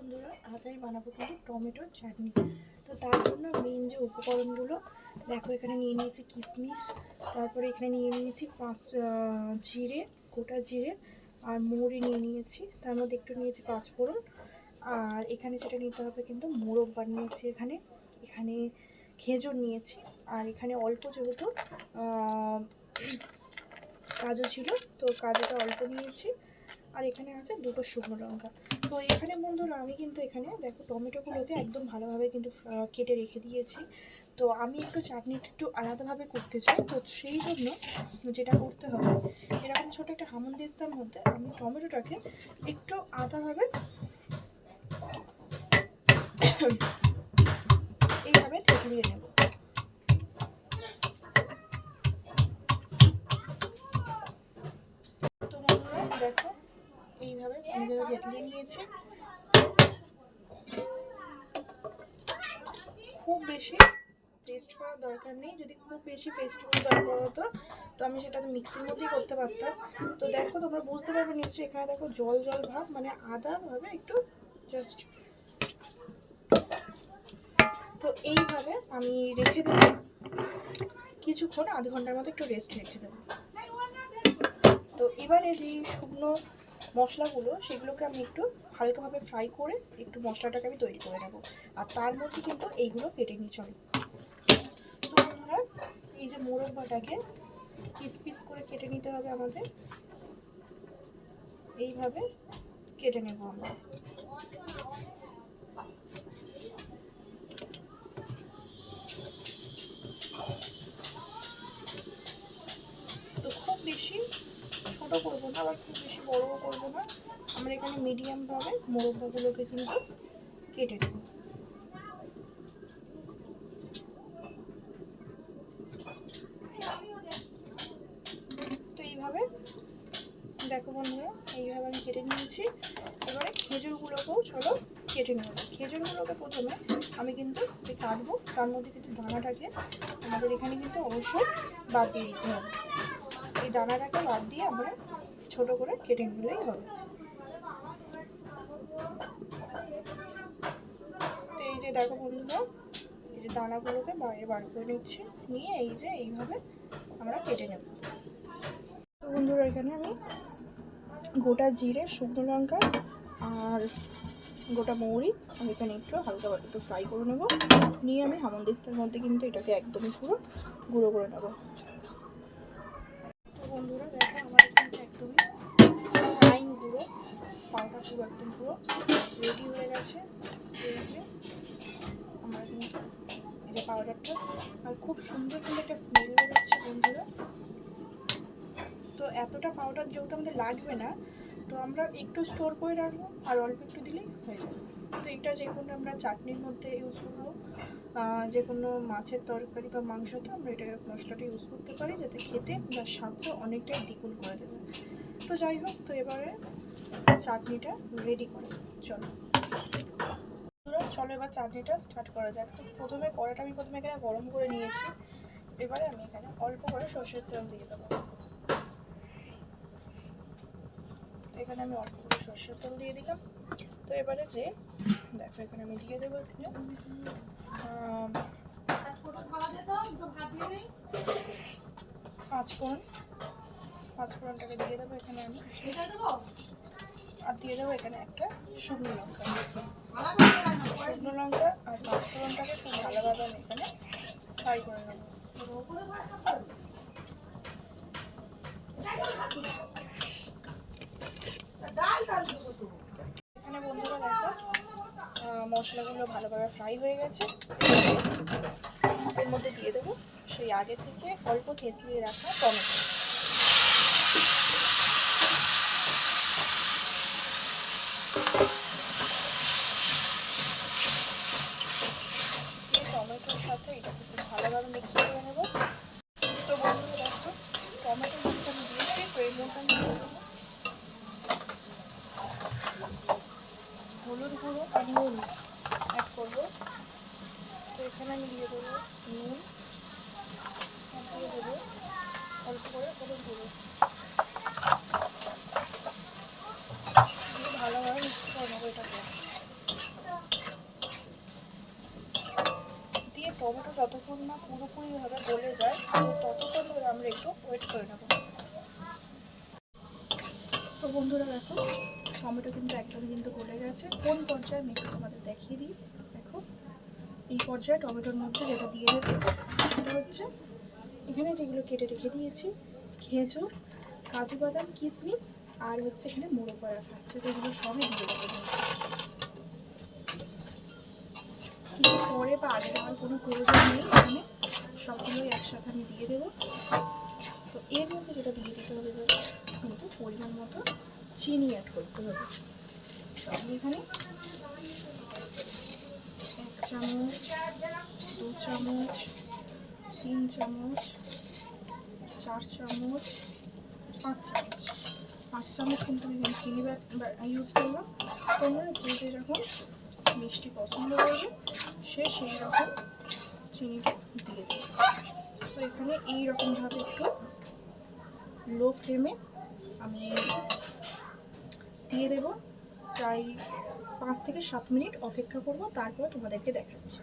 বন্ধুরা, আজ আমি বানাবো কিন্তু টমেটোর চাটনি। তো তার জন্য মেন যে উপকরণগুলো দেখো, এখানে নিয়ে নিয়েছি কিশমিশ, তারপরে এখানে নিয়ে নিয়েছি জিরে, গোটা জিরে আর মৌরি নিয়ে নিয়েছি, তার মধ্যে একটু নিয়েছি পাঁচফোড়ন। আর এখানে যেটা নিতে হবে কিন্তু মোরগ বানিয়েছি, এখানে এখানে খেজুর নিয়েছি, আর এখানে অল্প যেহেতু কাজু ছিল তো কাজুটা অল্প নিয়েছি, আর এখানে আছে দুটো শুকনো লঙ্কা। তো এখানে বন্ধুরা আমি কিন্তু এখানে দেখো টমেটোগুলোকে একদম ভালোভাবে কিন্তু কেটে রেখে দিয়েছি। তো আমি একটু চাটনিটা একটু আলাদাভাবে করতে চাই, তো সেই জন্য যেটা করতে হবে, এরকম ছোটো একটা হামানদিস্তার মধ্যে আমি টমেটোটাকে একটু আলাদাভাবে এইভাবে থেতলিয়ে নেব। তো বন্ধুরা দেখো, এইভাবে আমি থেতলিয়ে নিয়েছি। খুব বেশি পেস্ট করার দরকার নেই, যদি খুব বেশি পেস্ট করার দরকার হতো তো আমি সেটা মিক্সির মধ্যেই করতে পারতাম। তো দেখো, তোমরা বুঝতে পারবে নিশ্চয়ই, এখানে দেখো জল জল ভাব, মানে আদা ভাবে একটু জাস্ট। তো এইভাবে আমি রেখে দেবো কিছুক্ষণ, আধ ঘন্টার মতো একটু রেস্ট রেখে দেবো। তো এবারে যে শুকনো মশলাগুলো সেগুলোকে আমি একটু হালকাভাবে ফ্রাই করে একটু মশলাটাকে আমি তৈরি করে নেবো, আর তার মধ্যে কিন্তু এইগুলো কেটে নিই। চলো, তো বন্ধুরা এই যে মোরব্বাটাকে পিস পিস করে কেটে নিতে হবে আমাদের, এইভাবে কেটে নেব আমরা। তো খুব বেশি ছোট করবো না, আবার খুব বেশি বড়ও করবো না, আমরা এখানে মিডিয়ামভাবে মোরব্বাগুলোকে কিন্তু কেটে নেব। তো এইভাবে দেখো বন্ধুরা, এইভাবে আমি কেটে নিয়েছি। এবারে খেজুরগুলোকেও চলো কেটে নেওয়া যায়। খেজুরগুলোকে প্রথমে আমি কিন্তু কাটবো, তার মধ্যে কিন্তু দানাটাকে আমাদের এখানে কিন্তু অবশ্যই বাদ দিয়ে দিতে হবে। এই দানাটাকে বাদ দিয়ে আমরা ছোট করে কেটে নিলেই হবে। তো এই যে দেখো বন্ধুরা, এই যে দানাগুলোকে বাইরে বার করে নিচ্ছি, নিয়ে এই যে এইভাবে আমরা কেটে নেব। তো বন্ধুরা এখানে আমি গোটা জিরে, শুকনো লঙ্কা আর গোটা মৌরি আমি এখানে একটু হালকা একটু ফ্রাই করে নেব, নিয়ে আমি হামানদিস্তার মধ্যে কিন্তু এটাকে একদমই পুরো গুঁড়ো করে নেব। তো বন্ধুরা দেখো, আমার কিন্তু একদমই ফাইন গুঁড়ো পাউডার পুরো একদম পুরো রেডি হয়ে গেছে। এই যে আমরা কিন্তু এই যে পাউডারটা, আর খুব সুন্দর কিন্তু একটা স্মেল বেরোচ্ছে বন্ধুরা। তো এতটা পাউডার যেহেতু আমাদের লাগবে না, তো আমরা একটু স্টোর করে রাখবো, আর অল্প একটু দিলেই হয়ে যাবে। তো এটা যে কোনো আমরা চাটনির মধ্যে ইউজ করবো, যে কোনো মাছের তরকারি বা মাংসতে আমরা এটা মশলাটা ইউজ করতে পারি, যাতে খেতে বা স্বাদটা অনেকটাই দ্বিগুণ করে দেবে। তো যাই হোক, তো এবারে চাটনিটা রেডি করে চলো এবার চাটনিটা স্টার্ট করা যাক। তো প্রথমে কড়াটা আমি এখানে গরম করে নিয়েছি, এবারে আমি এখানে অল্প করে সর্ষের তেল দিয়ে দেবো। তো এখানে আমি অল্প করে সর্ষের তেল দিয়ে দিলাম। তো এবারে যে দেখো, এখানে আমি দিয়ে দেবো এখানে পাঁচফোড়নটাকে দিয়ে দেবো এখানে আমি, আর দিয়ে দেবো এখানে একটা শুকনো লঙ্কা। শুকনো লঙ্কা আর পাঁচফোড়নটাকে খুব ভালোভাবে আমি এখানে ফ্রাই করে নেবো। এখানে বন্ধুরা দেখো, মশলাগুলো ভালোভাবে ফ্রাই হয়ে গেছে। এর মধ্যে দিয়ে দেবো সেই আগে থেকে অল্প থেতলিয়ে রাখা টমেটো। টমেটোর সাথে এটাকে খুব ভালোভাবে মিক্স করে নেব। তো বন্ধুরা দেখো, টমেটো মধ্যে আমি দিয়েছি, তো এর মধ্যে আমি দিয়ে দেবো হলুদ গুঁড়ো আর নুন অ্যাড করবো। তো এখানে আমি দিয়ে দেবো নুন, দিয়ে দেবো অল্প করে হলুদ গুঁড়ো, দিয়ে ভালোভাবে মিক্স করে নেবো এটাকে। টমেটো যতক্ষণ না পুরোপুরিভাবে গলে যায় ততক্ষণ ধরে আমরা একটু ওয়েট করে নেব। তো বন্ধুরা দেখো টমেটো কিন্তু একদম কিন্তু গলে গেছে। কোন পর্যায়ে আমি একটু তোমাদের দেখিয়ে দিই। দেখো এই পর্যায়ে টমেটোর মধ্যে যেটা দিয়ে দেবো সেটা হচ্ছে এখানে যেগুলো কেটে রেখে দিয়েছি, খেজুর, কাজু বাদাম, কিশমিশ আর হচ্ছে এখানে মুড়ো করা আছে, তো এগুলো সবই দিয়ে দেবো। কিছু পরে বা আগে দেওয়ার কোনো প্রয়োজন নেই, এখানে সবগুলোই একসাথে আমি দিয়ে দেবো। তো এর মধ্যে যেটা দিয়ে দিতে হবে কিন্তু পরিমাণ মতো চিনি অ্যাড করতে হবে। তো আমি এখানে 1 চামচ, 2 চামচ, 3 চামচ, 4 চামচ, 5 চামচ, 5 চামচ কিন্তু আমি এখানে চিনি ইউজ করলাম। তোমরা যে যখন মিষ্টি পছন্দ করবে সেই রকম চিনিটা দিয়ে দেবে। তো এখানে এইরকমভাবে একটু লো ফ্লেমে আমি দিয়ে দেবো। প্রায় 5 থেকে 7 মিনিট অপেক্ষা করব, তারপর তোমাদেরকে দেখাচ্ছি।